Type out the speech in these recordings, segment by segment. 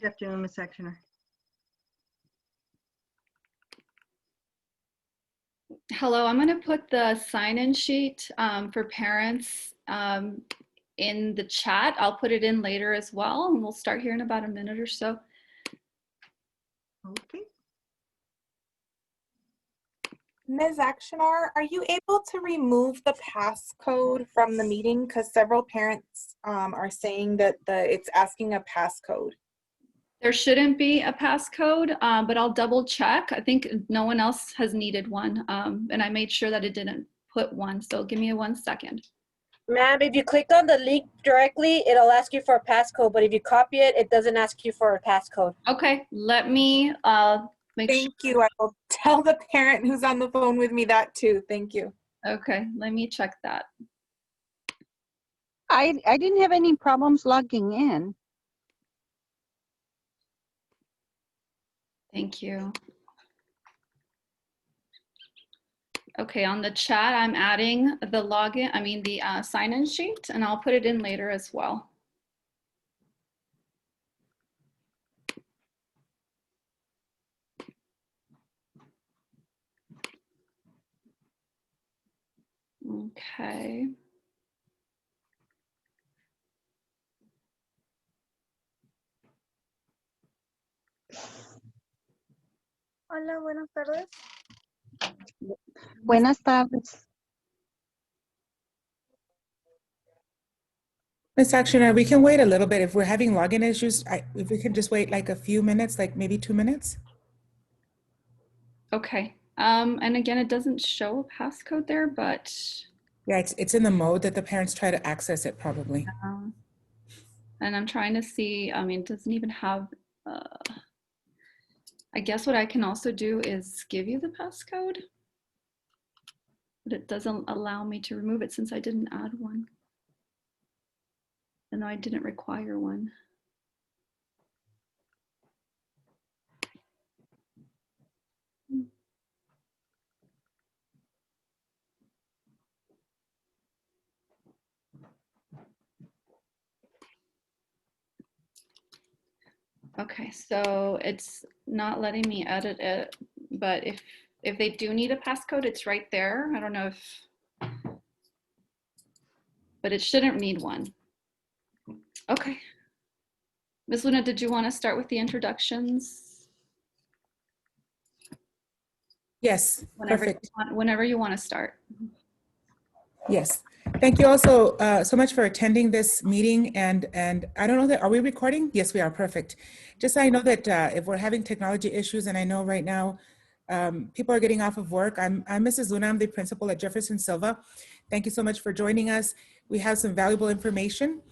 Good afternoon, Ms. Actioner. Hello, I'm going to put the sign-in sheet for parents in the chat. I'll put it in later as well, and we'll start here in about a minute or so. Okay. Ms. Akshnar, are you able to remove the passcode from the meeting? Because several parents are saying that it's asking a passcode. There shouldn't be a passcode, but I'll double check. I think no one else has needed one, and I made sure that it didn't put one. So give me 1 second. Ma'am, if you click on the link directly, it'll ask you for a passcode, but if you copy it, it doesn't ask you for a passcode. Okay, let me make sure. Thank you. I will tell the parent who's on the phone with me that too. Thank you. Okay, let me check that. I didn't have any problems logging in. Thank you. Okay, on the chat, I'm adding the login, the sign-in sheet, and I'll put it in later as well. Okay. Hola, buenas tardes. Buenas tardes. Ms. Akshnar, we can wait a little bit. If we're having login issues, if we can just wait like a few minutes, like maybe 2 minutes. Okay. And again, it doesn't show a passcode there, but Yeah, it's in the mode that the parents try to access it probably. and I'm trying to see, it doesn't even have, I guess what I can also do is give you the passcode, but it doesn't allow me to remove it since I didn't add one. And I didn't require one. Okay, so it's not letting me edit it, but if they do need a passcode, it's right there. I don't know if, but it shouldn't need one. Okay. Ms. Luna, did you want to start with the introductions? Yes, perfect. Whenever you want to start. Yes. Thank you also so much for attending this meeting. And I don't know that, are we recording? Yes, we are. Perfect. Just so I know that if we're having technology issues, and I know right now people are getting off of work. I'm Mrs. Luna, I'm the principal at Jefferson Silva. Thank you so much for joining us. We have some valuable information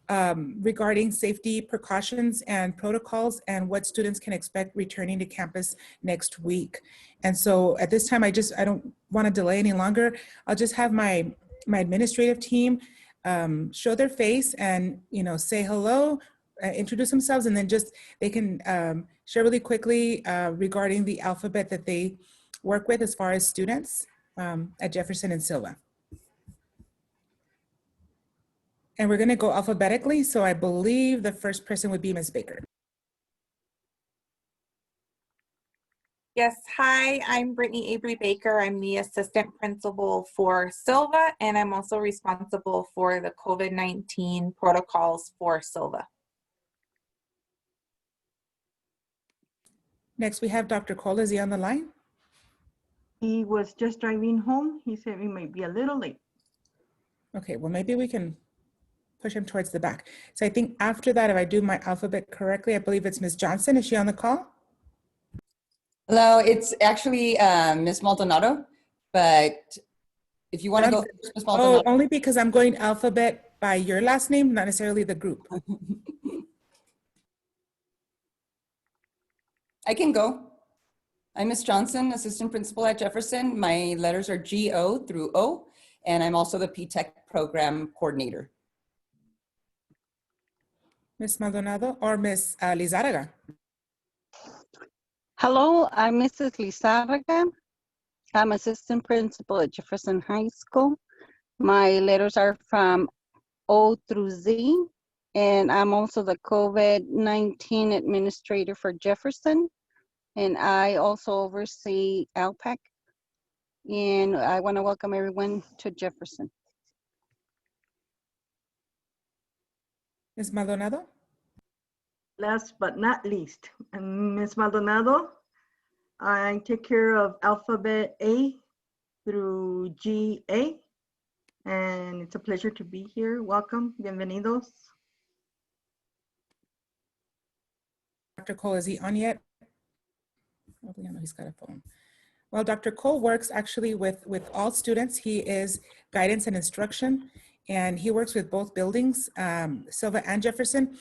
regarding safety precautions and protocols and what students can expect returning to campus next week. And so at this time, I don't want to delay any longer. I'll just have my administrative team show their face and, say hello, introduce themselves, and then just they can share really quickly regarding the alphabet that they work with as far as students at Jefferson and Silva. And we're going to go alphabetically. So I believe the first person would be Ms. Baker. Yes, hi, I'm Brittany Avery Baker. I'm the assistant principal for Silva, and I'm also responsible for the COVID-19 protocols for Silva. Next, we have Dr. Cole. Is he on the line? He was just driving home. He said we might be a little late. Okay, well, maybe we can push him towards the back. So I think after that, if I do my alphabet correctly, I believe it's Ms. Johnson. Is she on the call? Hello, it's actually Ms. Maldonado, but if you want to go first, Ms. Maldonado. Oh, only because I'm going alphabet by your last name, not necessarily the group. I can go. I'm Ms. Johnson, assistant principal at Jefferson. My letters are G-O through O, and I'm also the P-TECH program coordinator. Ms. Maldonado or Ms. Lizarraga? Hello, I'm Mrs. Lizarraga. I'm assistant principal at Jefferson High School. My letters are from O through Z, And I'm also the COVID-19 administrator for Jefferson. And I also oversee ALPAC. And I want to welcome everyone to Jefferson. Ms. Maldonado? Last but not least, Ms. Maldonado, I take care of alphabet A through GA, and it's a pleasure to be here. Welcome, bienvenidos. Dr. Cole, is he on yet? Oh, I know he's got a phone. Well, Dr. Cole works actually with all students. He is guidance and instruction, and he works with both buildings, Silva and Jefferson.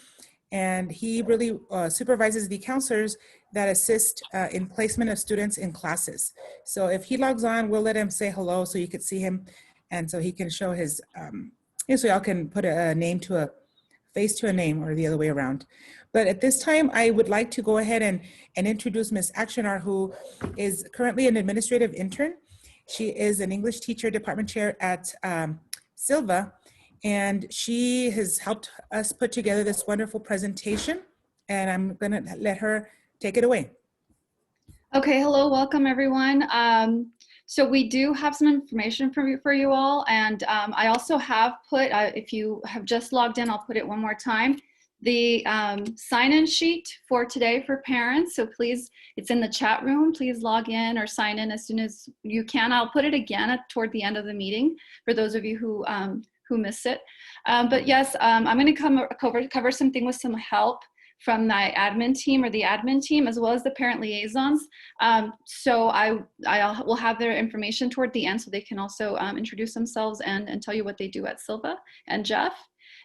And he really supervises the counselors that assist in placement of students in classes. So if he logs on, we'll let him say hello so you could see him. And so he can show his, so y'all can put a name to a face to a name, or the other way around. But at this time, I would like to go ahead and introduce Ms. Actionar, who is currently an administrative intern. She is an English teacher, department chair at Silva, and she has helped us put together this wonderful presentation, and I'm gonna let her take it away. Okay, hello, welcome everyone. So we do have some information for you all, and I also have put, if you have just logged in, I'll put it one more time, the sign-in sheet for today for parents. So please, it's in the chat room. Please log in or sign in as soon as you can. I'll put it again toward the end of the meeting for those of you who missed it. But yes, I'm going to cover something with some help from my admin team or the admin team, as well as the parent liaisons. So I will have their information toward the end so they can also introduce themselves and tell you what they do at Silva and Jeff.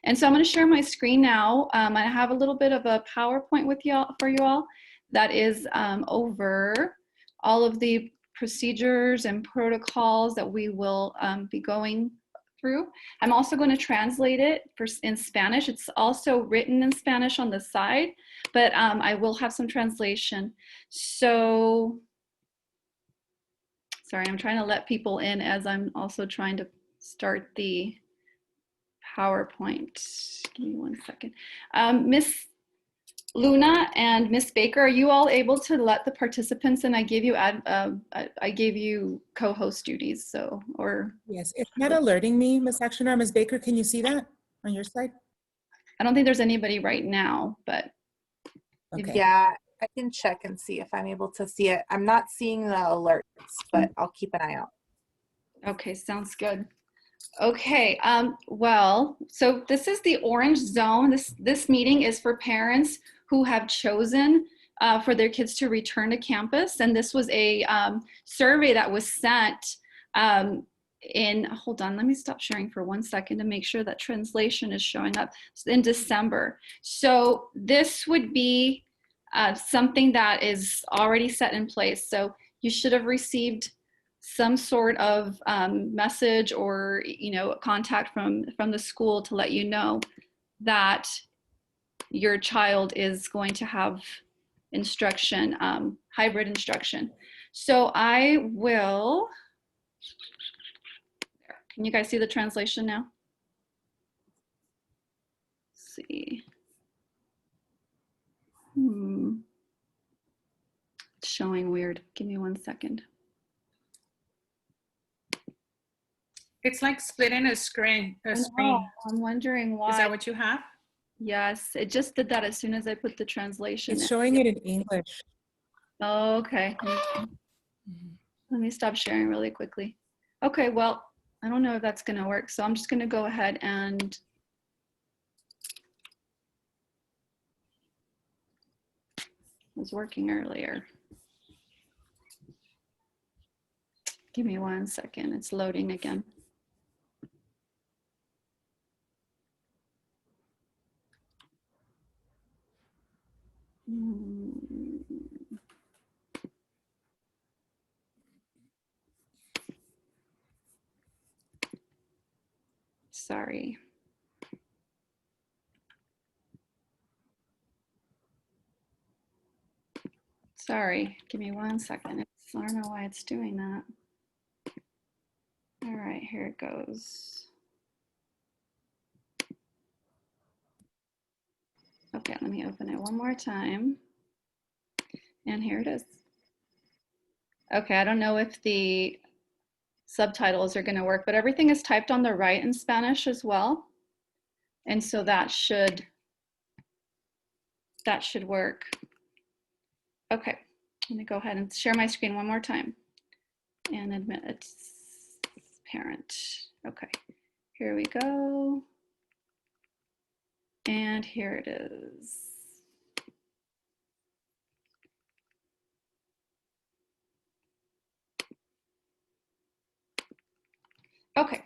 And so I'm going to share my screen now. I have a little bit of a PowerPoint with y'all for you all that is over all of the procedures and protocols that we will be going through. I'm also going to translate it in Spanish. It's also written in Spanish on the side, but I will have some translation. So, sorry, I'm trying to let people in as I'm also trying to start the PowerPoint. Give me one second. Miss Luna and Miss Baker, are you all able to let the participants in? I gave you co-host duties, so, or. Yes, it's not alerting me, Ms. Actionar. Ms. Baker, can you see that on your side? I don't think there's anybody right now, but. Okay. Yeah, I can check and see if I'm able to see it. I'm not seeing the alerts, but I'll keep an eye out. Okay, sounds good. Okay, well, so this is the orange zone. This meeting is for parents who have chosen for their kids to return to campus. And this was a survey that was sent hold on, let me stop sharing for 1 second to make sure that translation is showing up in December. So this would be something that is already set in place. So you should have received some sort of message or contact from the school to let you know that your child is going to have instruction, hybrid instruction. So I will, can you guys see the translation now? Let's see. It's showing weird. Give me 1 second. It's like splitting a screen. I'm wondering why. Is that what you have? Yes, it just did that as soon as I put the translation It's in. showing it in English. Oh, okay. Let me stop sharing really quickly. Okay, well, I don't know if that's going to work, so I'm just going to go ahead and it was working earlier. Give me 1 second. It's loading again. Sorry. Sorry, give me 1 second. I don't know why it's doing that. All right, here it goes. Okay, let me open it one more time. And here it is. Okay, I don't know if the subtitles are going to work, but everything is typed on the right in Spanish as well. And so that should work. Okay, let me go ahead and share my screen one more time and admit it's parent. Okay, here we go. And here it is. Okay.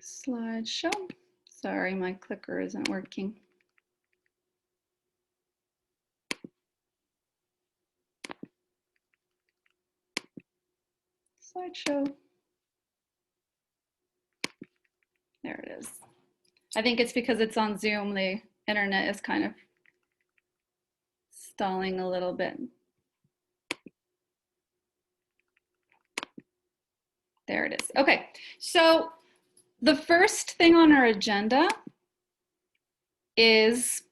Slideshow. Sorry, my clicker isn't working. Slideshow. There it is. I think it's because it's on Zoom, the internet is kind of stalling a little bit. There it is. Okay, so the first thing on our agenda is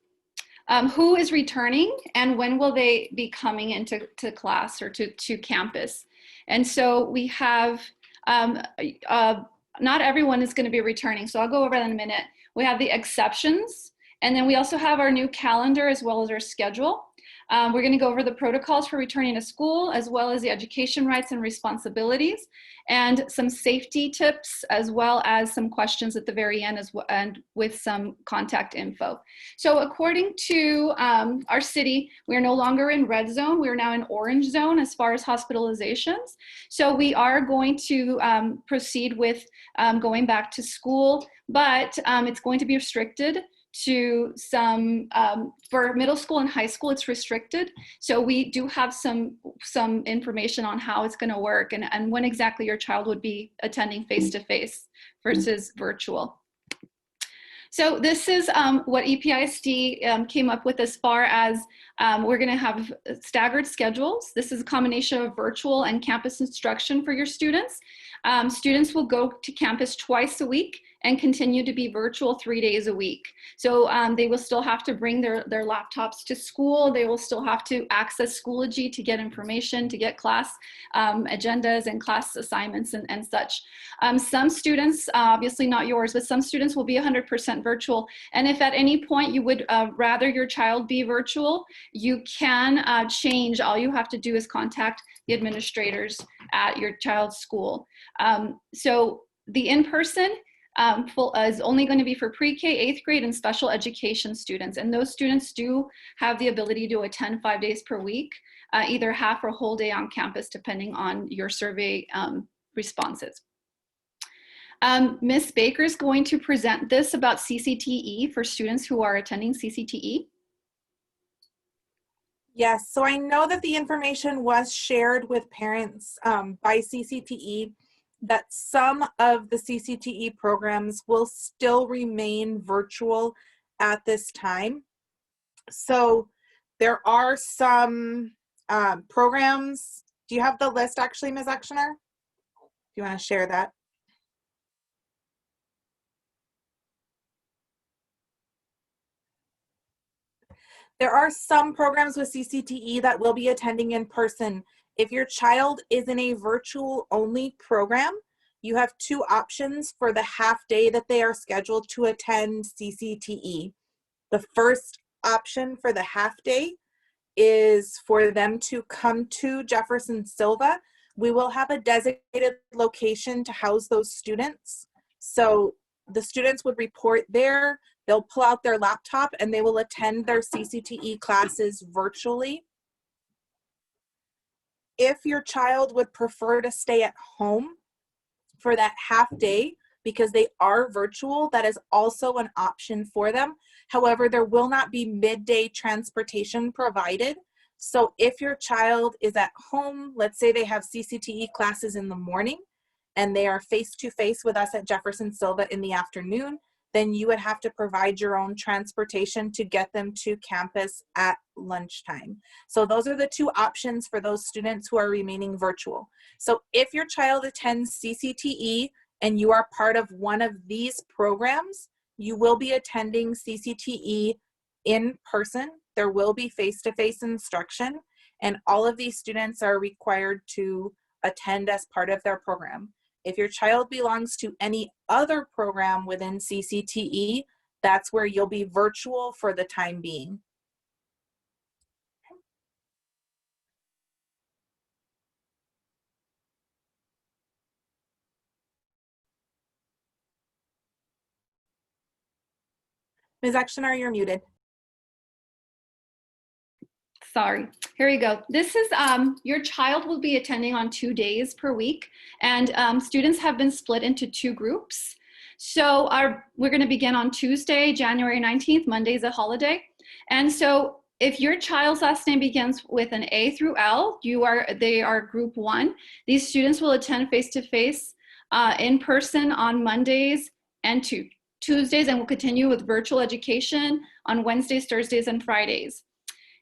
who is returning and when will they be coming into class or to campus. And so we have, not everyone is going to be returning, so I'll go over that in a minute. We have the exceptions, and then we also have our new calendar as well as our schedule. We're going to go over the protocols for returning to school, as well as the education rights and responsibilities, and some safety tips, as well as some questions at the very end, and with some contact info. So according to our city, we are no longer in red zone. We are now in orange zone as far as hospitalizations. So we are going to proceed with going back to school, but it's going to be restricted to some, for middle school and high school, it's restricted. So we do have some information on how it's going to work and when exactly your child would be attending face-to-face versus virtual. So this is what EPISD came up with as far as we're going to have staggered schedules. This is a combination of virtual and campus instruction for your students. Students will go to campus twice a week and continue to be virtual 3 days a week. So they will still have to bring their laptops to school. They will still have to access Schoology to get information, to get class agendas and class assignments and such. Some students, obviously not yours, but some students will be 100% virtual. And if at any point you would rather your child be virtual, you can change. All you have to do is contact the administrators at your child's school. So the in-person is only going to be for pre-K, 8th grade, and special education students. And those students do have the ability to attend 5 days per week, either half or whole day on campus, depending on your survey responses. Ms. Baker is going to present this about CCTE for students who are attending CCTE. Yes, so I know that the information was shared with parents by CCTE, that some of the CCTE programs will still remain virtual at this time. So there are some programs. Do you have the list actually, Ms. Exner? Do you want to share that? There are some programs with CCTE that will be attending in person. If your child is in a virtual only program, you have two options for the half day that they are scheduled to attend CCTE. The first option for the half day is for them to come to Jefferson Silva. We will have a designated location to house those students. So the students would report there, they'll pull out their laptop and they will attend their CCTE classes virtually. If your child would prefer to stay at home for that half day, because they are virtual, that is also an option for them. However, there will not be midday transportation provided. So if your child is at home, let's say they have CCTE classes in the morning and they are face-to-face with us at Jefferson Silva in the afternoon, then you would have to provide your own transportation to get them to campus at lunchtime. So those are the two options for those students who are remaining virtual. So if your child attends CCTE and you are part of one of these programs, you will be attending CCTE in person. There will be face-to-face instruction, and all of these students are required to attend as part of their program. If your child belongs to any other program within CCTE, that's where you'll be virtual for the time being. Ms. Akshiner, you're muted. Sorry, here we go. This is, your child will be attending on 2 days per week, and students have been split into 2 groups. So we're gonna begin on Tuesday, January 19th, Monday's a holiday. And so if your child's last name begins with an A through L, they are group 1. These students will attend face-to-face in person on Mondays and Tuesdays, and will continue with virtual education on Wednesdays, Thursdays, and Fridays.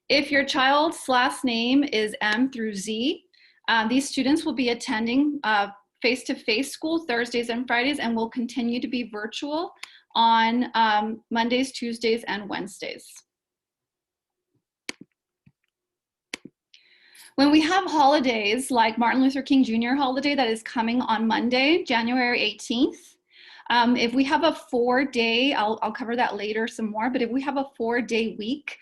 If your child's last name is M through Z, these students will be attending face-to-face school Thursdays and Fridays, and will continue to be virtual on Mondays, Tuesdays, and Wednesdays. When we have holidays like Martin Luther King Jr. holiday that is coming on Monday, January 18th, if we have a 4-day, I'll cover that later some more, but if we have a 4-day week,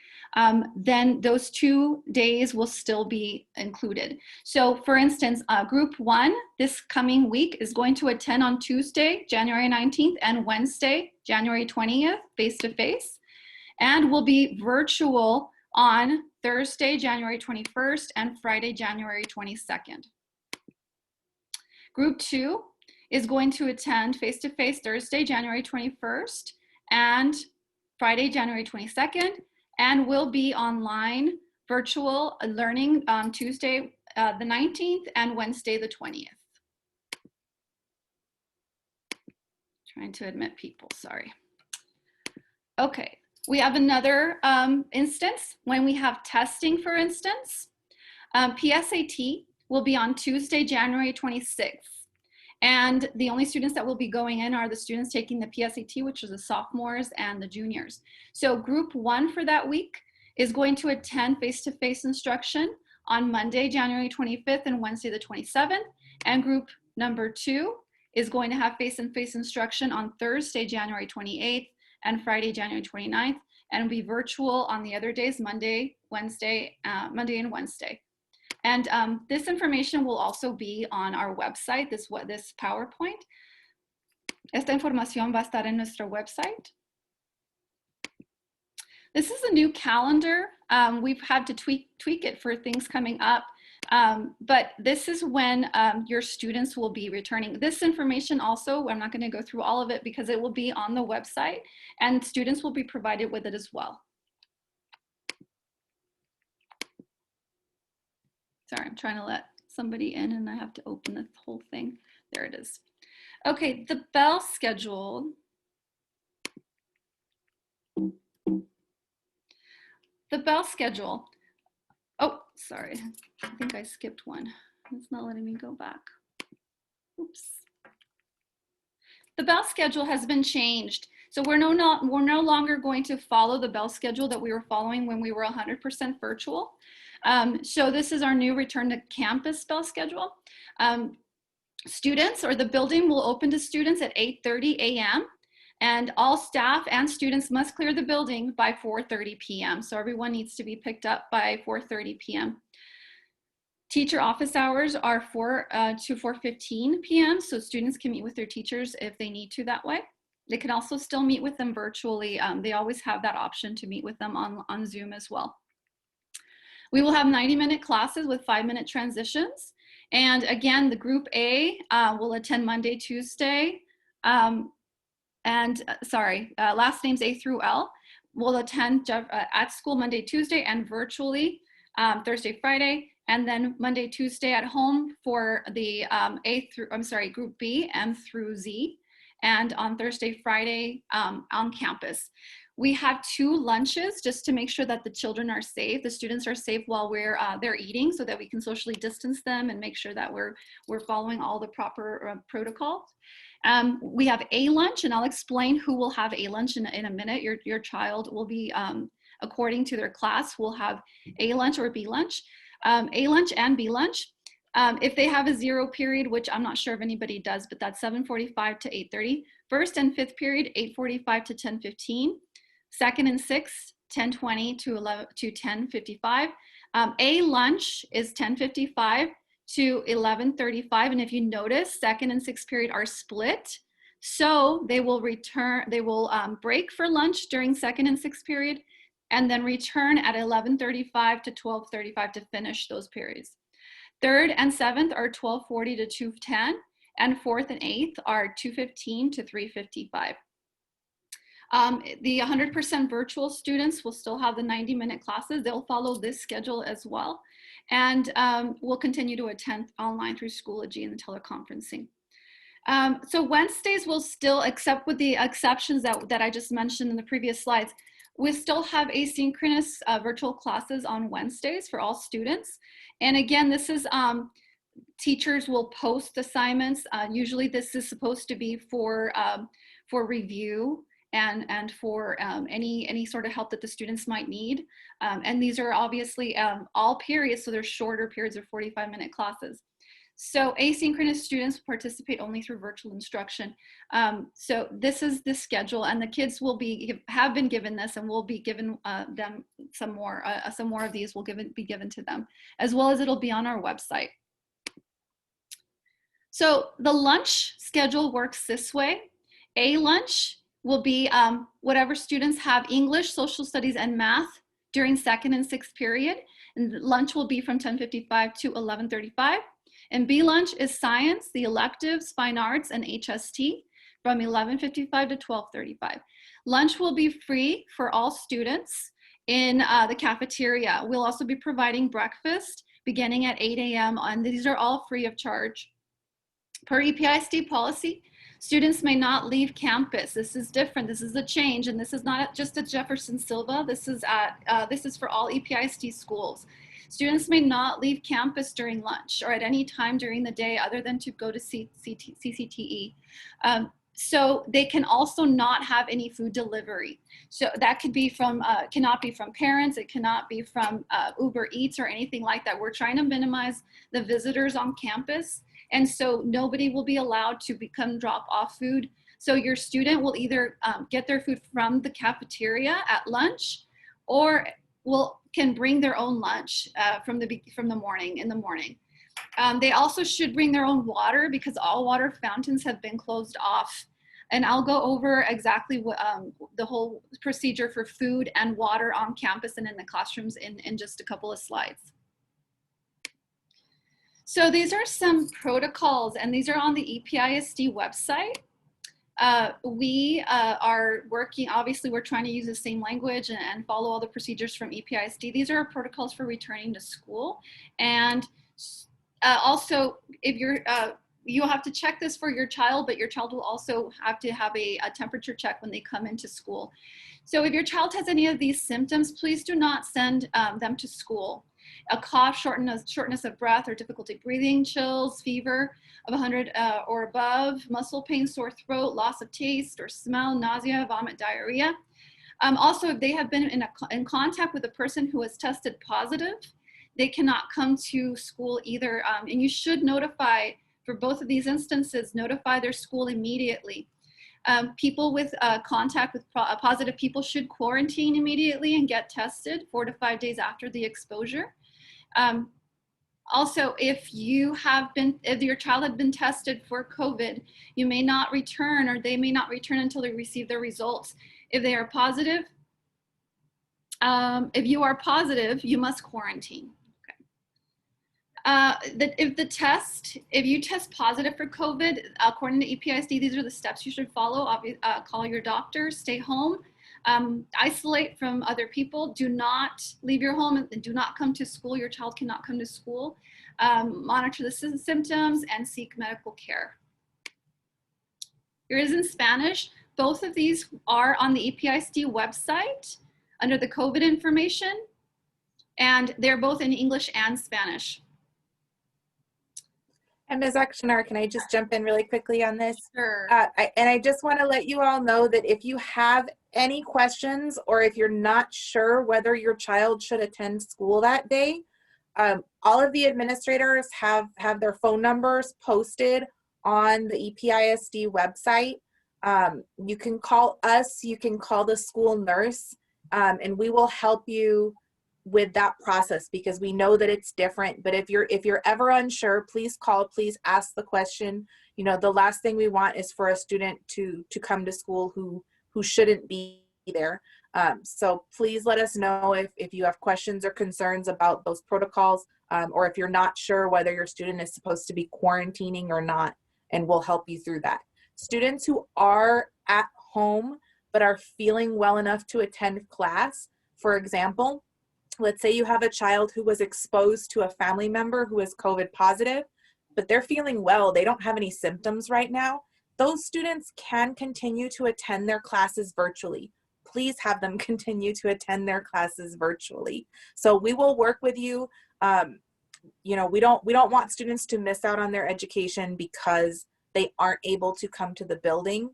then those 2 days will still be included. So for instance, group 1 this coming week is going to attend on Tuesday, January 19th, and Wednesday, January 20th, face-to-face, and will be virtual on Thursday, January 21st, and Friday, January 22nd. Group 2 is going to attend face-to-face Thursday, January 21st, and Friday, January 22nd, and will be online virtual learning on Tuesday, the 19th, and Wednesday, the 20th. Trying to admit people, sorry. Okay, we have another instance when we have testing, for instance. PSAT will be on Tuesday, January 26th. And the only students that will be going in are the students taking the PSAT, which is the sophomores and the juniors. So group 1 for that week is going to attend face-to-face instruction on Monday, January 25th, and Wednesday, the 27th. And group number 2 is going to have face-to-face instruction on Thursday, January 28th, and Friday, January 29th, and be virtual on the other days, Monday, Wednesday, Monday and Wednesday. And this information will also be on our website, this PowerPoint. Esta información va a estar en nuestro website. This is a new calendar. We've had to tweak it for things coming up. But this is when your students will be returning. This information also, I'm not going to go through all of it because it will be on the website, and students will be provided with it as well. Sorry, I'm trying to let somebody in and I have to open the whole thing. There it is. Okay, the bell schedule. The bell schedule. Oh, sorry. I think I skipped one. It's not letting me go back. Oops. The bell schedule has been changed. So we're no longer going to follow the bell schedule that we were following when we were 100% virtual. So this is our new return to campus bell schedule. Students, or the building, will open to students at 8:30 a.m. and all staff and students must clear the building by 4:30 p.m. So everyone needs to be picked up by 4:30 p.m. Teacher office hours are 4 to 4:15 p.m. So students can meet with their teachers if they need to that way. They can also still meet with them virtually. They always have that option to meet with them on Zoom as well. We will have 90-minute classes with 5-minute transitions. And again, the group A will attend Monday, Tuesday, last names A through L will attend at school Monday, Tuesday, and virtually Thursday, Friday, and then Monday, Tuesday at home for the group B, M through Z, and on Thursday, Friday on campus. We have 2 lunches just to make sure that the children are safe, the students are safe while they're eating, so that we can socially distance them and make sure that we're following all the proper protocols. We have a lunch, and I'll explain who will have a lunch in a minute. Your child will be, according to their class, will have a lunch or B lunch, A lunch and B lunch. If they have a 0 period, which I'm not sure if anybody does, but that's 7:45 to 8:30. First and 5th period, 8:45 to 10:15. Second and 6th, 10:20 to 10:55. A lunch is 10:55 to 11:35. And if you notice, 2nd and 6th period are split. So they will break for lunch during 2nd and 6th period, and then return at 11:35 to 12:35 to finish those periods. 3rd and 7th are 12:40 to 2:10, and 4th and 8th are 2:15 to 3:55. The 100% virtual students will still have the 90-minute classes. They'll follow this schedule as well, and will continue to attend online through Schoology and teleconferencing. So Wednesdays will still, except with the exceptions that I just mentioned in the previous slides, we still have asynchronous virtual classes on Wednesdays for all students. And again, this is, teachers will post assignments. Usually this is supposed to be for review and for any sort of help that the students might need. And these are obviously all periods, so they're shorter periods of 45-minute classes. So asynchronous students participate only through virtual instruction. So this is the schedule, and the kids will have been given this, and will be given them some more of these will be given to them, as well as it'll be on our website. So the lunch schedule works this way. A lunch will be whatever students have English, social studies, and math during 2nd and 6th period. And lunch will be from 10:55 to 11:35. And B lunch is science, the electives, fine arts, and HST from 11:55 to 12:35. Lunch will be free for all students in the cafeteria. We'll also be providing breakfast beginning at 8 a.m. and these are all free of charge. Per EPISD policy, students may not leave campus. This is different. This is a change, and this is not just at Jefferson Silva. This is for all EPISD schools. Students may not leave campus during lunch or at any time during the day other than to go to CCTE. So they can also not have any food delivery. So that could be from, cannot be from parents, it cannot be from Uber Eats or anything like that. We're trying to minimize the visitors on campus, and so nobody will be allowed to come drop off food. So your student will either get their food from the cafeteria at lunch, or can bring their own lunch from the morning, in the morning. They also should bring their own water, because all water fountains have been closed off. And I'll go over exactly what, the whole procedure for food and water on campus and in the classrooms in just a couple of slides. So these are some protocols, and these are on the EPISD website. We are working, obviously we're trying to use the same language and follow all the procedures from EPISD. These are our protocols for returning to school. And also, if you'll have to check this for your child, but your child will also have to have a temperature check when they come into school. So if your child has any of these symptoms, please do not send them to school. A cough, shortness of breath or difficulty breathing, chills, fever of 100 or above, muscle pain, sore throat, loss of taste or smell, nausea, vomit, diarrhea. Also, if they have been in contact with a person who has tested positive, they cannot come to school either. And you should notify, for both of these instances, notify their school immediately. People with contact with positive people should quarantine immediately and get tested 4 to 5 days after the exposure. Also, if your child had been tested for COVID, you may not return, or they may not return until they receive their results. If they are positive, if you are positive, you must quarantine. If you test positive for COVID, according to EPISD, these are the steps you should follow. Call your doctor, stay home, isolate from other people, do not leave your home, and do not come to school. Your child cannot come to school. Monitor the symptoms and seek medical care. There is in Spanish. Both of these are on the EPISD website under the COVID information, and they're both in English and Spanish. And Ms. Akshnar, can I just jump in really quickly on this? Sure. I just want to let you all know that if you have any questions or if you're not sure whether your child should attend school that day, all of the administrators have their phone numbers posted on the EPISD website. You can call us, you can call the school nurse, and we will help you with that process because we know that it's different. But if you're ever unsure, please call, please ask the question. You know, the last thing we want is for a student to come to school who shouldn't be there. So please let us know if you have questions or concerns about those protocols, or if you're not sure whether your student is supposed to be quarantining or not, and we'll help you through that. Students who are at home but are feeling well enough to attend class, for example, let's say you have a child who was exposed to a family member who is COVID positive, but they're feeling well, they don't have any symptoms right now. Those students can continue to attend their classes virtually. Please have them continue to attend their classes virtually. So we will work with you. You know, we don't want students to miss out on their education because they aren't able to come to the building.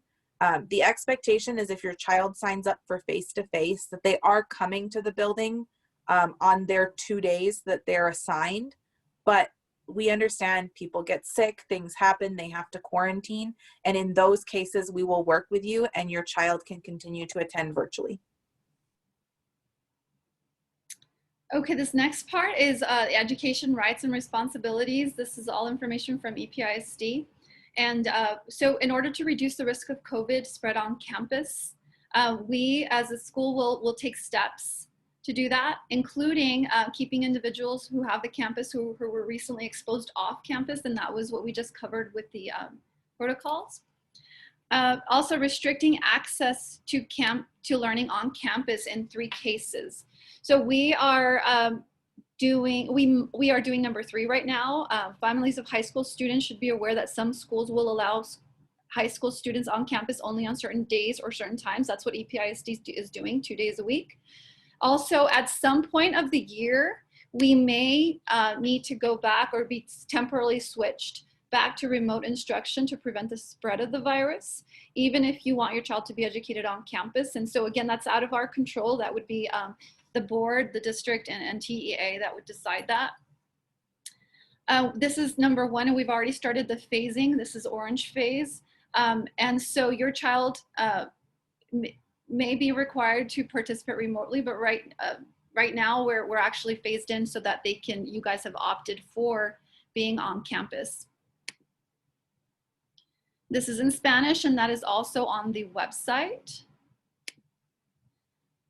The expectation is if your child signs up for face-to-face, that they are coming to the building on their 2 days that they're assigned. But we understand people get sick, things happen, they have to quarantine. And in those cases, we will work with you and your child can continue to attend virtually. Okay, this next part is education rights and responsibilities. This is all information from EPISD. And so in order to reduce the risk of COVID spread on campus, we as a school will take steps to do that, including keeping individuals who have the campus who were recently exposed off campus, and that was what we just covered with the protocols. Also restricting access to learning on campus in 3 cases. So we are doing number 3 right now. Families of high school students should be aware that some schools will allow high school students on campus only on certain days or certain times. That's what EPISD is doing, 2 days a week. Also, at some point of the year, we may need to go back or be temporarily switched back to remote instruction to prevent the spread of the virus, even if you want your child to be educated on campus. And so again, that's out of our control. That would be the board, the district, and TEA that would decide that. This is number 1, and we've already started the phasing. This is orange phase. And so your child may be required to participate remotely, but right now we're actually phased in so that you guys have opted for being on campus. This is in Spanish, and that is also on the website.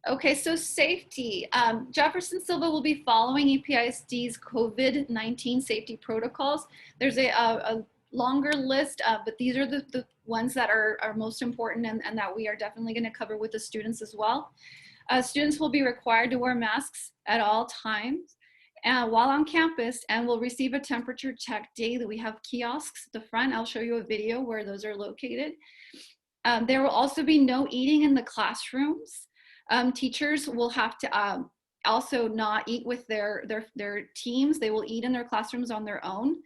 Okay, so safety. Jefferson Silva will be following EPISD's COVID-19 safety protocols. There's a longer list, but these are the ones that are most important and that we are definitely going to cover with the students as well. Students will be required to wear masks at all times while on campus and will receive a temperature check daily. We have kiosks at the front. I'll show you a video where those are located. There will also be no eating in the classrooms. Teachers will have to also not eat with their teams. They will eat in their classrooms on their own.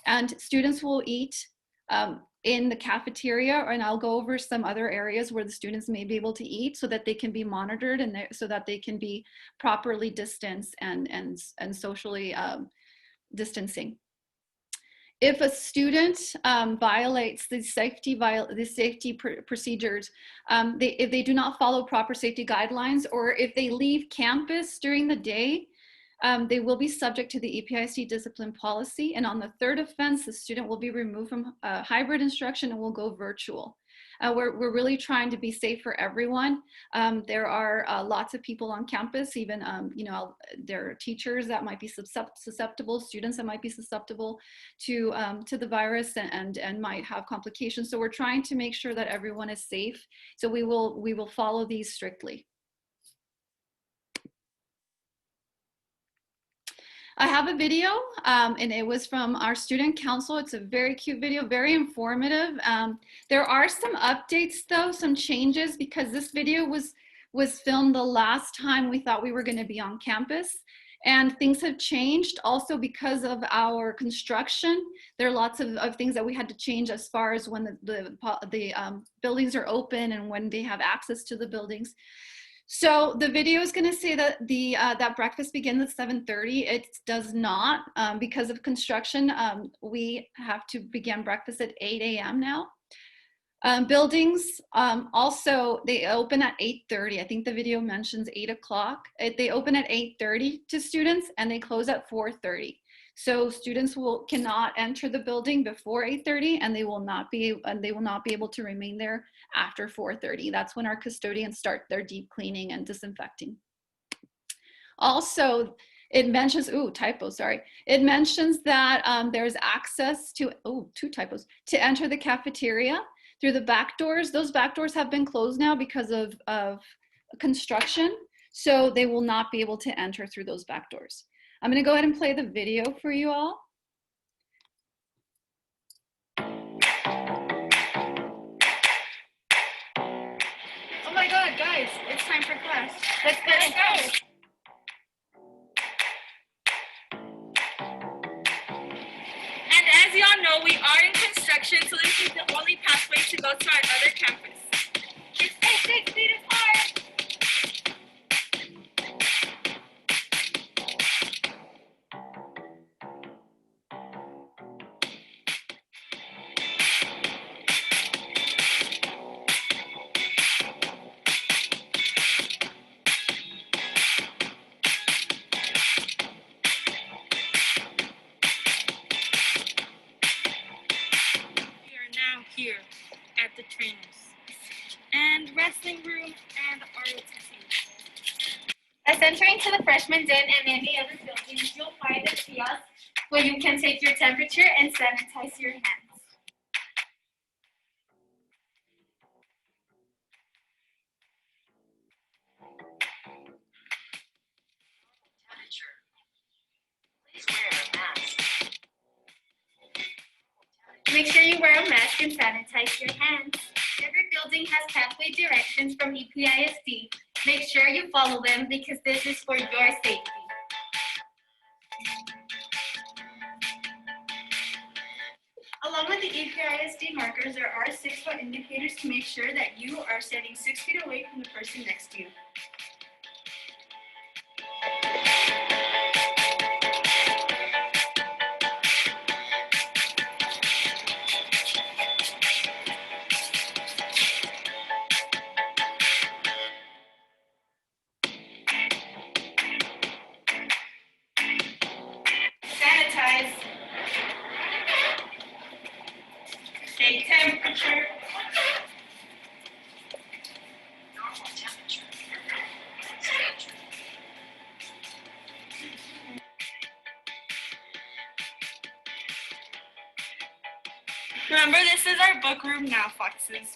And students will eat in the cafeteria, and I'll go over some other areas where the students may be able to eat so that they can be monitored and so that they can be properly distanced and socially distancing. If a student violates the safety procedures, if they do not follow proper safety guidelines, or if they leave campus during the day, they will be subject to the EPISD discipline policy. And on the 3rd offense, the student will be removed from hybrid instruction and will go virtual. We're really trying to be safe for everyone. There are lots of people on campus, even there are teachers that might be susceptible, students that might be susceptible to the virus and might have complications. So we're trying to make sure that everyone is safe. So we will follow these strictly. I have a video, and it was from our student council. It's a very cute video, very informative. There are some updates though, some changes, because this video was filmed the last time we thought we were going to be on campus. And things have changed also because of our construction. There are lots of things that we had to change as far as when the buildings are open and when they have access to the buildings. So the video is going to say that that breakfast begins at 7:30. It does not, because of construction. We have to begin breakfast at 8 a.m. now. Buildings, also, they open at 8:30. I think the video mentions 8 o'clock. They open at 8:30 to students, and they close at 4:30. So students cannot enter the building before 8:30, and they will not be able to remain there after 4:30. That's when our custodians start their deep cleaning and disinfecting. Also, it mentions, typo, sorry. It mentions that there's access to, two typos, to enter the cafeteria through the back doors. Those back doors have been closed now because of construction, so they will not be able to enter through those back doors. I'm gonna go ahead and play the video for you all. Oh my God, guys, it's time for class. Let's go. And as y'all know, we are in construction, so this is the only pathway to go to our other campus. It's 6 feet apart. Here at the trainers and wrestling room and ROTC. As entering to the freshman den and any other buildings, you'll find a kiosk where you can take your temperature and sanitize your hands. Please wear a mask. Make sure you wear a mask and sanitize your hands. Every building has pathway directions from EPISD. Make sure you follow them because this is for your safety. Along with the EPISD markers, there are 6-foot indicators to make sure that you are standing 6 feet away from the person next to you. Sanitize. Take temperature. Normal temperature. Remember, this is our book room now, foxes.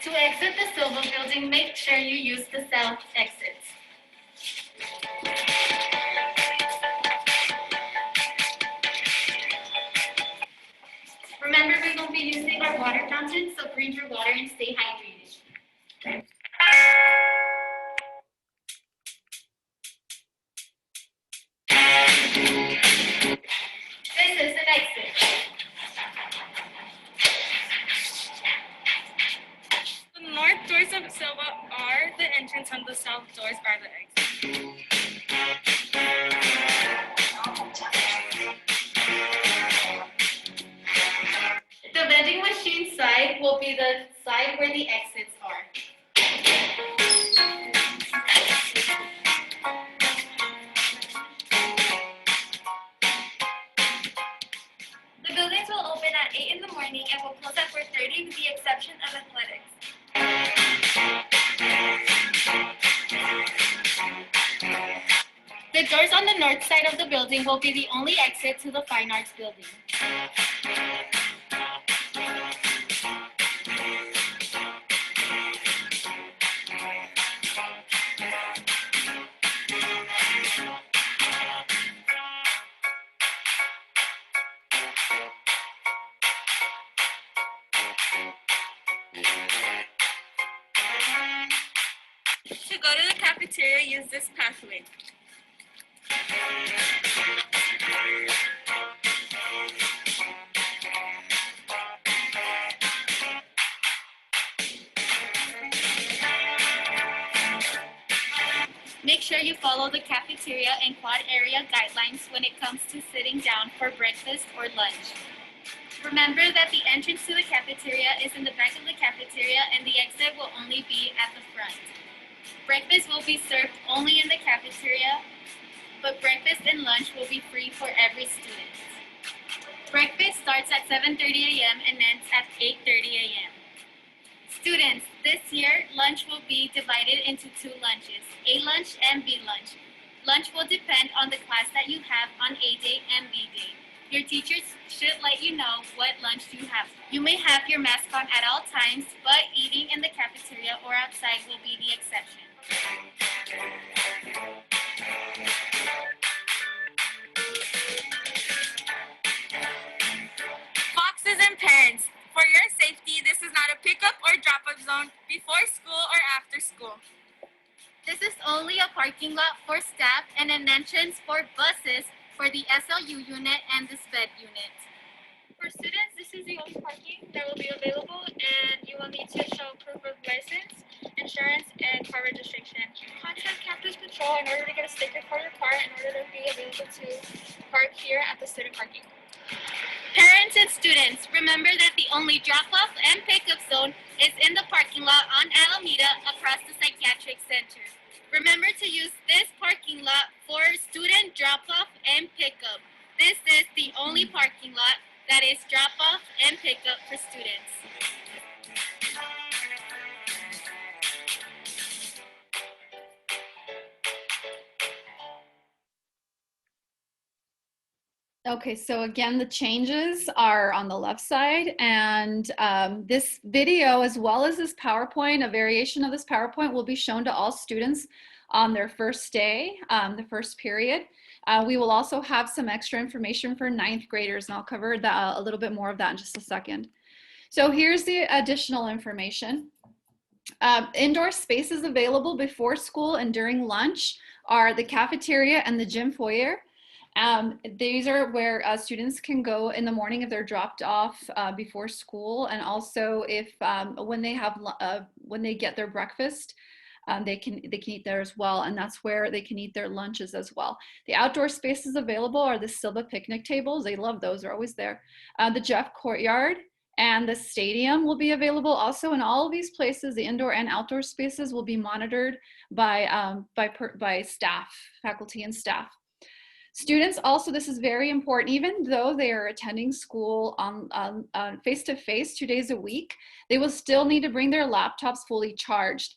To exit the Silva building, make sure you use the south exits. Remember, we will be using our water fountain, so bring your water and stay hydrated. This is an exit. The north doors of Silva are the entrance and the south doors are the exit. The vending machine side will be the side where the exits are. The buildings will open at 8 in the morning and will close at 4:30 with the exception of athletics. The doors on the north side of the building will be the only exit to the Fine Arts building. To go to the cafeteria, use this pathway. Make sure you follow the cafeteria and quad area guidelines when it comes to sitting down for breakfast or lunch. Remember that the entrance to the cafeteria is in the back of the cafeteria and the exit will only be at the front. Breakfast will be served only in the cafeteria, but breakfast and lunch will be free for every student. Breakfast starts at 7:30 a.m. and ends at 8:30 a.m. Students, this year, lunch will be divided into 2 lunches, A lunch and B lunch. Lunch will depend on the class that you have on A day and B day. Your teachers should let you know what lunch you have. You may have your mask on at all times, but eating in the cafeteria or outside will be the exception. Boxes and parents. For your safety, this is not a pickup or drop-off zone before school or after school. This is only a parking lot for staff and an entrance for buses for the SLU unit and the SPED unit. For students, this is the only parking that will be available, and you will need to show proof of license, insurance, and car registration. Contact Campus Patrol in order to get a sticker for your car in order to be available to park here at the student parking. Parents and students, remember that the only drop-off and pickup zone is in the parking lot on Alameda across the Psychiatric Center. Remember to use this parking lot for student drop-off and pickup. This is the only parking lot that is drop-off and pickup for students. Okay, so again, the changes are on the left side, and this video, as well as this PowerPoint, a variation of this PowerPoint, will be shown to all students on their first day, the first period. We will also have some extra information for 9th graders, and I'll cover that, a little bit more of that in just a second. So here's the additional information. Indoor spaces available before school and during lunch are the cafeteria and the gym foyer. These are where students can go in the morning if they're dropped off before school, and also if when they get their breakfast, they can eat there as well, and that's where they can eat their lunches as well. The outdoor spaces available are the Silva picnic tables. They love those; they're always there. The Jeff Courtyard and the stadium will be available. Also, in all of these places, the indoor and outdoor spaces will be monitored by staff, faculty, and staff. Students also, this is very important, even though they are attending school on face-to-face 2 days a week, they will still need to bring their laptops fully charged.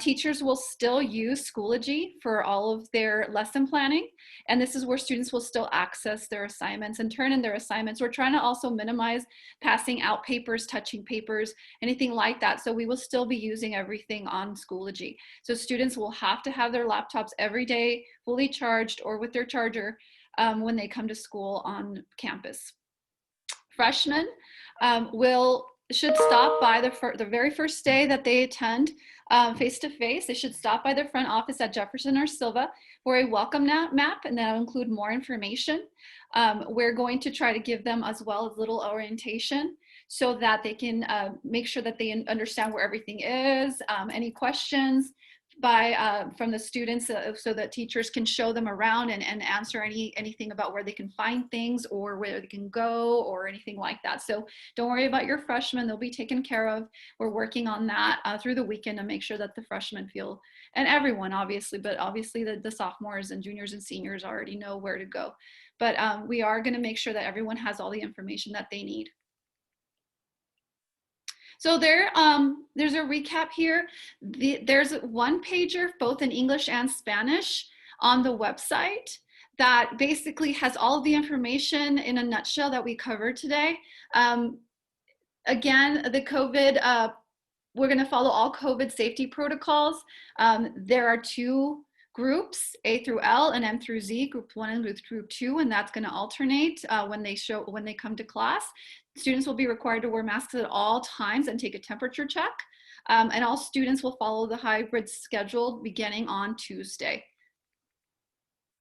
Teachers will still use Schoology for all of their lesson planning, and this is where students will still access their assignments and turn in their assignments. We're trying to also minimize passing out papers, touching papers, anything like that, so we will still be using everything on Schoology. So students will have to have their laptops every day fully charged or with their charger when they come to school on campus. Freshmen should stop by the very first day that they attend face-to-face. They should stop by their front office at Jefferson or Silva for a welcome map, and that'll include more information. We're going to try to give them as well as little orientation so that they can make sure that they understand where everything is, any questions from the students, so that teachers can show them around and answer anything about where they can find things or where they can go or anything like that. So don't worry about your freshmen, they'll be taken care of. We're working on that through the weekend to make sure that the freshmen feel, and everyone obviously, but obviously the sophomores and juniors and seniors already know where to go. But we are going to make sure that everyone has all the information that they need. So there's a recap here. There's one pager both in English and Spanish on the website that basically has all of the information in a nutshell that we covered today. Again, the COVID, we're going to follow all COVID safety protocols. There are 2 groups, A through L and M through Z, group 1 and group 2, and that's going to alternate when they come to class. Students will be required to wear masks at all times and take a temperature check. And all students will follow the hybrid schedule beginning on Tuesday,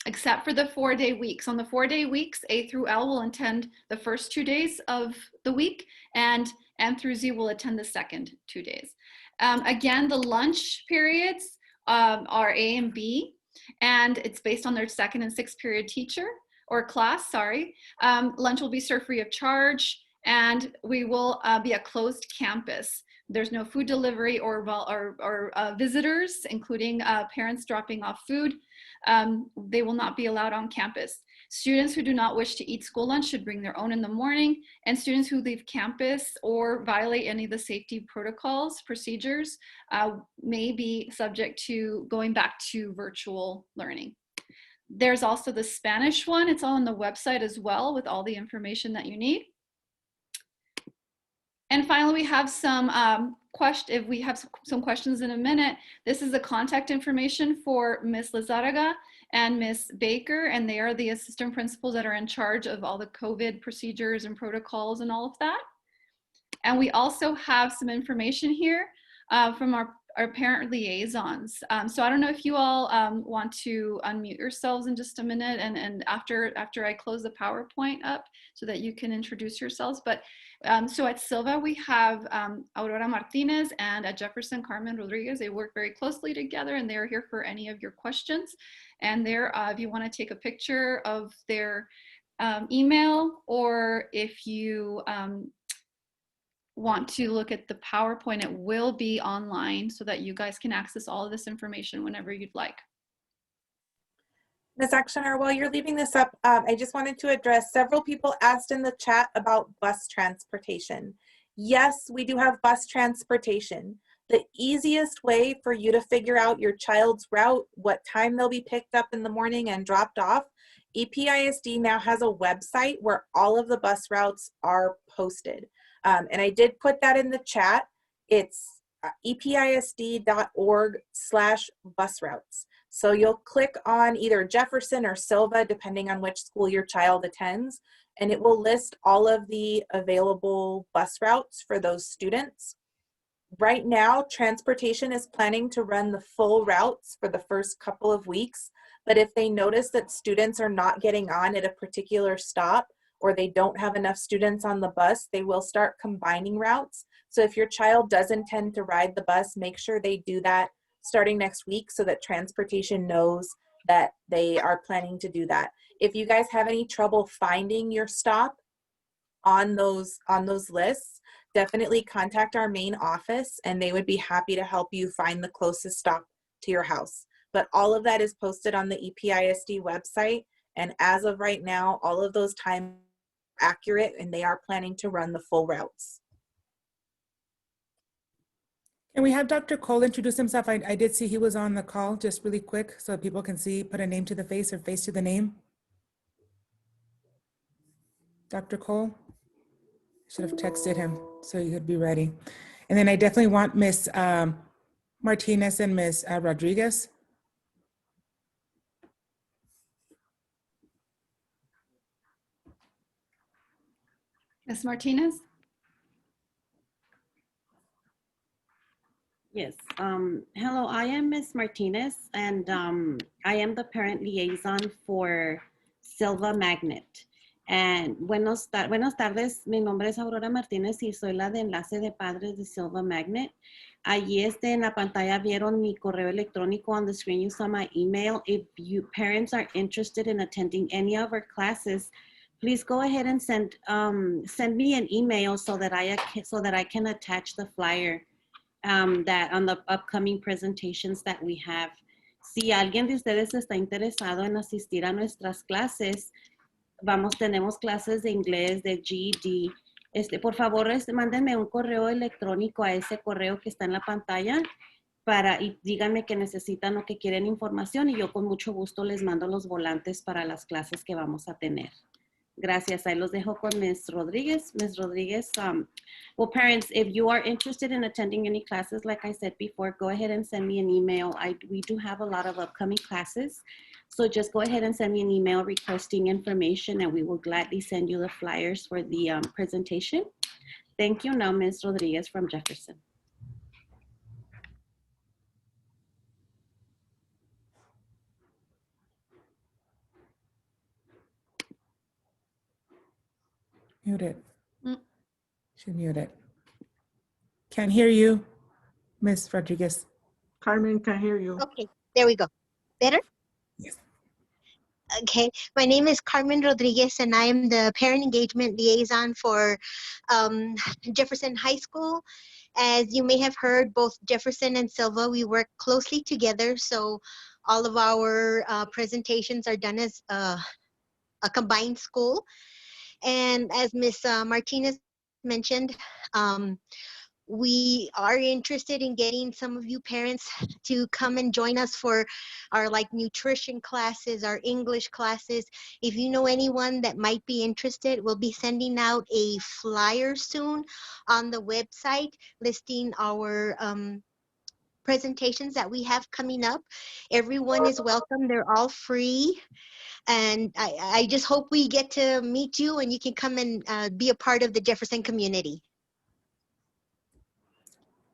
except for the 4-day weeks. On the 4-day weeks, A through L will attend the first 2 days of the week, and M through Z will attend the second 2 days. Again, the lunch periods are A and B, and it's based on their 2nd and 6th period teacher or class, sorry. Lunch will be served free of charge, and we will be a closed campus. There's no food delivery or visitors, including parents dropping off food. They will not be allowed on campus. Students who do not wish to eat school lunch should bring their own in the morning, and students who leave campus or violate any of the safety protocols, procedures, may be subject to going back to virtual learning. There's also the Spanish one. It's all on the website as well with all the information that you need. And finally, we have some if we have some questions in a minute. This is the contact information for Ms. Lizarraga and Ms. Baker, and they are the assistant principals that are in charge of all the COVID procedures and protocols and all of that. And we also have some information here from our parent liaisons. So I don't know if you all want to unmute yourselves in just a minute and after I close the PowerPoint up so that you can introduce yourselves. But so at Silva, we have Aurora Martinez, and at Jefferson, Carmen Rodriguez. They work very closely together, and they're here for any of your questions. And there, if you want to take a picture of their email, or if you want to look at the PowerPoint, it will be online so that you guys can access all of this information whenever you'd like. Ms. Actioner, while you're leaving this up, I just wanted to address several people asked in the chat about bus transportation. Yes, we do have bus transportation. The easiest way for you to figure out your child's route, what time they'll be picked up in the morning and dropped off, EPISD now has a website where all of the bus routes are posted. And I did put that in the chat. It's episd.org/bus routes. So you'll click on either Jefferson or Silva, depending on which school your child attends, and it will list all of the available bus routes for those students. Right now, transportation is planning to run the full routes for the first couple of weeks, but if they notice that students are not getting on at a particular stop, or they don't have enough students on the bus, they will start combining routes. So if your child does intend to ride the bus, make sure they do that starting next week so that transportation knows that they are planning to do that. If you guys have any trouble finding your stop on those lists, definitely contact our main office and they would be happy to help you find the closest stop to your house. But all of that is posted on the EPISD website, and as of right now, all of those times are accurate and they are planning to run the full routes. Can we have Dr. Cole introduce himself? I did see he was on the call, just really quick, so people can see, put a name to the face or face to the name. Dr. Cole? Should have texted him so he could be ready. And then I definitely want Ms. Martinez and Ms. Rodriguez. Ms. Martinez? Yes. Hello, I am Ms. Martinez, and I am the parent liaison for Silva Magnet. And buenas tardes, mi nombre es Aurora Martínez y soy la de enlace de padres de Silva Magnet. Allí en la pantalla vieron mi correo electrónico. On the screen you saw my email. If you parents are interested in attending any of our classes, please go ahead and send me an email so that I can attach the flyer that on the upcoming presentations that we have. Si alguien de ustedes está interesado en asistir a nuestras clases, tenemos clases de inglés, de GED. Por favor, mándenme un correo electrónico a ese correo que está en la pantalla y díganme que necesitan o que quieren información y yo con mucho gusto les mando los volantes para las clases que vamos a tener. Gracias. Ahí los dejo con Ms. Rodriguez. Ms. Rodriguez, well, parents, if you are interested in attending any classes, like I said before, go ahead and send me an email. We do have a lot of upcoming classes. So just go ahead and send me an email requesting information and we will gladly send you the flyers for the presentation. Thank you. Now, Ms. Rodriguez from Jefferson. Mute it. Mm. Should mute it. Can't hear you, Ms. Rodriguez. Carmen can hear you. Okay, there we go. Better? Yes. Okay, my name is Carmen Rodriguez and I am the parent engagement liaison for Jefferson High School. As you may have heard, both Jefferson and Silva, we work closely together. So all of our presentations are done as a combined school. And as Ms. Martinez mentioned, we are interested in getting some of you parents to come and join us for our nutrition classes, our English classes. If you know anyone that might be interested, we'll be sending out a flyer soon on the website listing our presentations that we have coming up. Everyone is welcome. They're all free. And I just hope we get to meet you and you can come and be a part of the Jefferson community.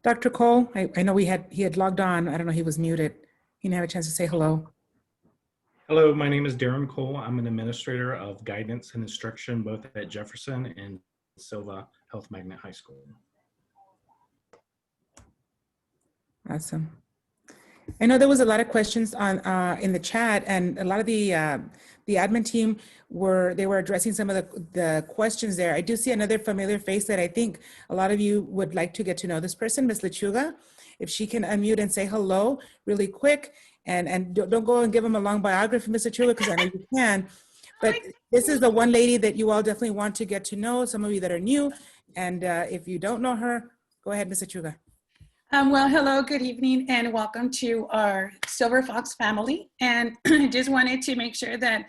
Dr. Cole, I know he had logged on. I don't know, he was muted. He didn't have a chance to say hello. Hello, my name is Darren Cole. I'm an administrator of guidance and instruction both at Jefferson and Silva Health Magnet High School. Awesome. I know there was a lot of questions on in the chat, and a lot of the admin team were addressing some of the questions there. I do see another familiar face that I think a lot of you would like to get to know this person, Ms. Lechuga. If she can unmute and say hello really quick, and don't go and give them a long biography, Ms. Lechuga, because I know you can. But this is the one lady that you all definitely want to get to know, some of you that are new. And if you don't know her, go ahead, Ms. Lechuga. Well, hello, good evening, and welcome to our Silver Fox family. And I just wanted to make sure that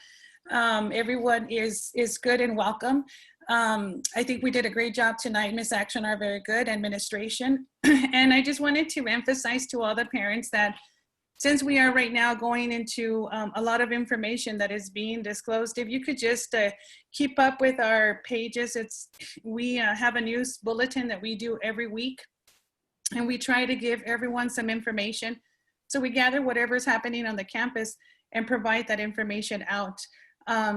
everyone is good and welcome. I think we did a great job tonight. Ms. Action are very good, administration. And I just wanted to emphasize to all the parents that since we are right now going into a lot of information that is being disclosed, if you could just keep up with our pages. We have a news bulletin that we do every week. And we try to give everyone some information. So we gather whatever's happening on the campus and provide that information out.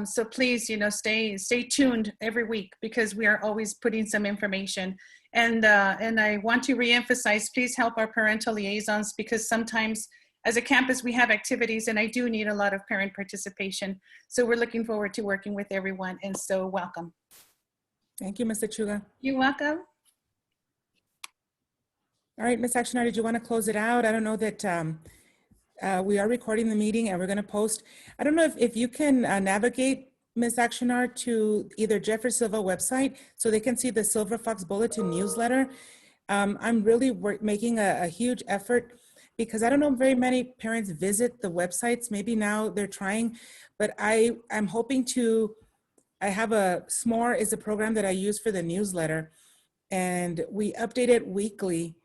So please, stay tuned every week because we are always putting some information. And I want to reemphasize, please help our parental liaisons because sometimes as a campus we have activities and I do need a lot of parent participation. So we're looking forward to working with everyone, and so welcome. Thank you, Ms. Lechuga. You're welcome. All right, Ms. Actionar, did you want to close it out? I don't know that we are recording the meeting and we're going to post. I don't know if you can navigate, Ms. Actionar, to either Jeff or Silva website so they can see the Silver Fox Bulletin newsletter. I'm really making a huge effort because I don't know very many parents visit the websites. Maybe now they're trying, but I'm hoping to, I have SMORE is a program that I use for the newsletter, and we update it weekly.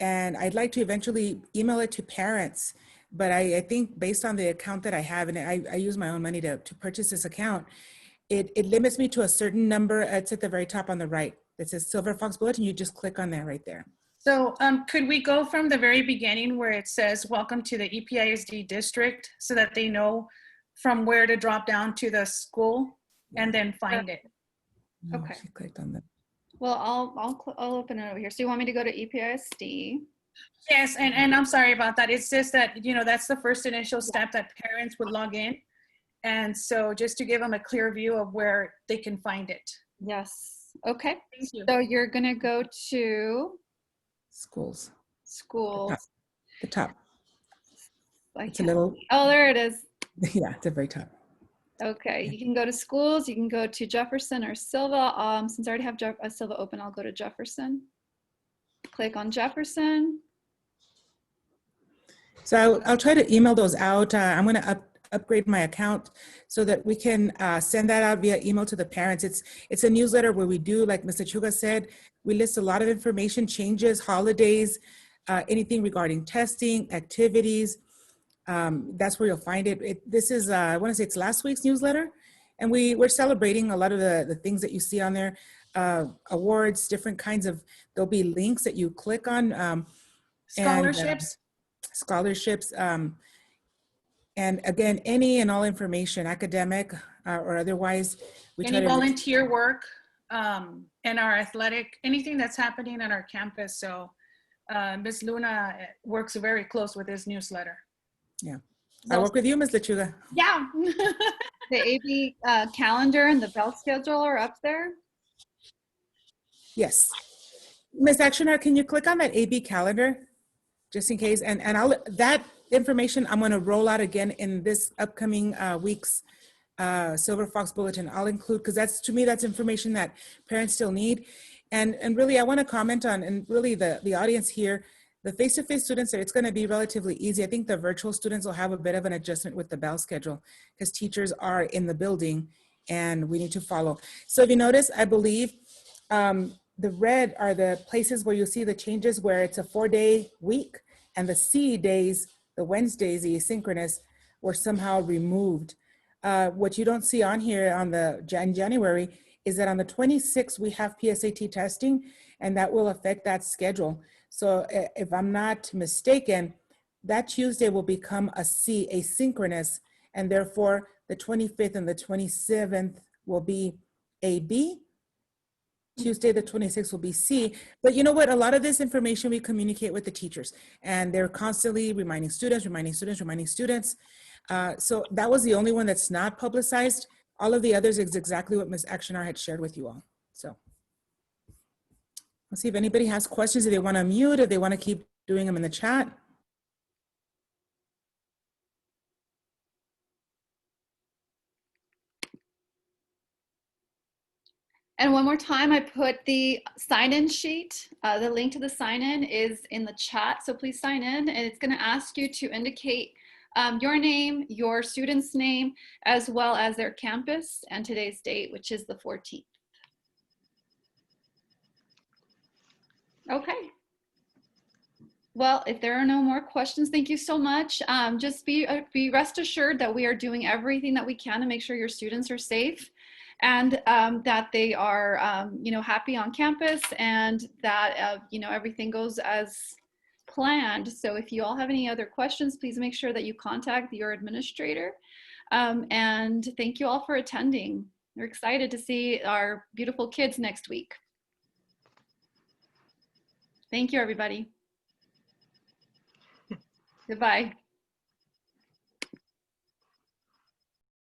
And I'd like to eventually email it to parents, but I think based on the account that I have, and I use my own money to purchase this account, it limits me to a certain number. It's at the very top on the right. It says Silver Fox Bulletin. You just click on that right there. So could we go from the very beginning where it says, welcome to the EPISD district, so that they know from where to drop down to the school and then find it? Okay. She clicked on that. Well, I'll open it over here. So you want me to go to EPISD? Yes, and I'm sorry about that. It's just that, that's the first initial step that parents would log in. And so just to give them a clear view of where they can find it. Yes. Okay. Thank you. So you're going to go to Schools. Schools. The top. It's a little. Oh, there it is. Yeah, at the very top. Okay, you can go to schools, you can go to Jefferson or Silva. Since I already have Silva open, I'll go to Jefferson. Click on Jefferson. So I'll try to email those out. I'm going to upgrade my account so that we can send that out via email to the parents. It's a newsletter where we do, like Mr. Chuga said, we list a lot of information, changes, holidays, anything regarding testing, activities. That's where you'll find it. This is, I want to say it's last week's newsletter. And we're celebrating a lot of the things that you see on there, awards, different kinds of, there'll be links that you click on. Scholarships. Scholarships. And again, any and all information, academic or otherwise. We Any volunteer work in our athletic, anything that's happening on our campus. So Ms. Luna works very close with this newsletter. Yeah. I work with you, Ms. Lechuga. Yeah. The AB calendar and the bell schedule are up there. Yes. Ms. Actioner, can you click on that AB calendar just in case? And that information I'm going to roll out again in this upcoming week's Silver Fox Bulletin. I'll include, because that's, to me, that's information that parents still need. And really, I want to comment on, and really the audience here, the face-to-face students, it's going to be relatively easy. I think the virtual students will have a bit of an adjustment with the bell schedule because teachers are in the building and we need to follow. So if you notice, I believe the red are the places where you see the changes where it's a 4-day week and the C days, the Wednesdays, the asynchronous, were somehow removed. What you don't see on here on the January is that on the 26th, we have PSAT testing and that will affect that schedule. So if I'm not mistaken, that Tuesday will become a C, asynchronous, and therefore the 25th and the 27th will be AB. Tuesday, the 26th will be C. But you know what? A lot of this information we communicate with the teachers, and they're constantly reminding students. So that was the only one that's not publicized. All of the others is exactly what Ms. Actioner had shared with you all. So let's see if anybody has questions, if they want to mute, if they want to keep doing them in the chat. And one more time, I put the sign-in sheet. The link to the sign-in is in the chat, so please sign in. And it's going to ask you to indicate your name, your student's name, as well as their campus and today's date, which is the 14th. Okay. Well, if there are no more questions, thank you so much. Just be rest assured that we are doing everything that we can to make sure your students are safe and that they are, happy on campus and that, everything goes as planned. So if you all have any other questions, please make sure that you contact your administrator. And thank you all for attending. We're excited to see our beautiful kids next week. Thank you, everybody. Goodbye.